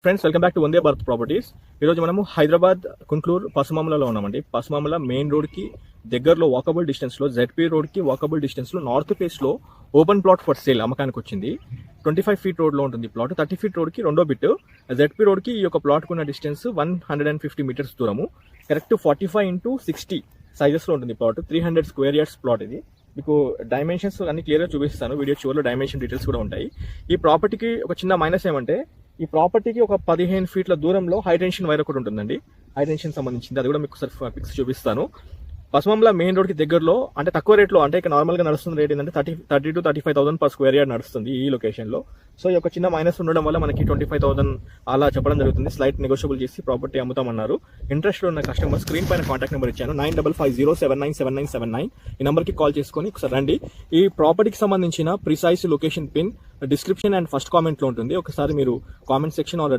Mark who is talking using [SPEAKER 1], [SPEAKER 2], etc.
[SPEAKER 1] Friends welcome back to Vande Bharat properties. ఈరోజు మనము హైదరాబాద్ కుంట్లూరు పసుమామలలో ఉన్నామండి. పసుమామల మెయిన్ రోడ్ కి దగ్గరలో వాకబుల్ డిస్టెన్స్ లో, జెడ్పీ రోడ్ కి వాకబుల్ డిస్టెన్స్ లో నార్త్ ఫేస్ లో ఓపెన్ ప్లాట్ ఫర్ సేల్ అమ్మకానికి వచ్చింది. 25 ఫీట్ రోడ్ లో ఉంటుంది ప్లాట్. 30 ఫీట్ రోడ్ కి రెండో బిట్. జెడ్పీ రోడ్ కి ఈ యొక్క ప్లాట్ కున్న డిస్టెన్స్ 150 మీటర్స్ దూరము. కరెక్ట్ 45x60 సైజెస్ లో ఉంటుంది ప్లాట్. 300 స్క్వేర్ యార్డ్స్ ప్లాట్ ఇది. మీకు డైమెన్షన్స్ అన్ని క్లియర్ గా చూపిస్తాను. వీడియో చివరిలో డైమెన్షన్ డీటెయిల్స్ కూడా ఉంటాయి. ఈ ప్రాపర్టీకి ఒక చిన్న మైనస్ ఏమంటే, ఈ ప్రాపర్టీకి ఒక 15 ఫీట్ల దూరంలో హై టెన్షన్ వైర్ ఒకటి ఉంటుందండి. హై టెన్షన్ సంబంధించింది, అది కూడా మీకు పిక్స్ చూపిస్తాను. పసుమంల మెయిన్ రోడ్ కి దగ్గరలో, అంటే తక్కువ రేట్లో, అంటే ఇక్కడ నార్మల్ గా నడుస్తున్న రేట్ ఏంటంటే 30 to 35,000 పర్ స్క్వేర్ యార్డ్ నడుస్తుంది ఈ లొకేషన్ లో. సో ఈ ఒక చిన్న మైనస్ ఉండడం వల్ల మనకి 25,000 అలా చెప్పడం జరుగుతుంది. స్లైట్ నెగోషియబుల్ చేసి ప్రాపర్టీ అమ్ముతామన్నారు. ఇంట్రెస్ట్ ఉన్న కస్టమర్ స్క్రీన్ పైన కాంటాక్ట్ నెంబర్ ఇచ్చాను, 9550797979. ఈ నెంబర్ కి కాల్ చేసుకొని ఒకసారి రండి. ఈ ప్రాపర్టీకి సంబంధించిన precise location pin description and first comment లో ఉంటుంది. ఒకసారి మీరు కామెంట్ సెక్షన్ ఆర్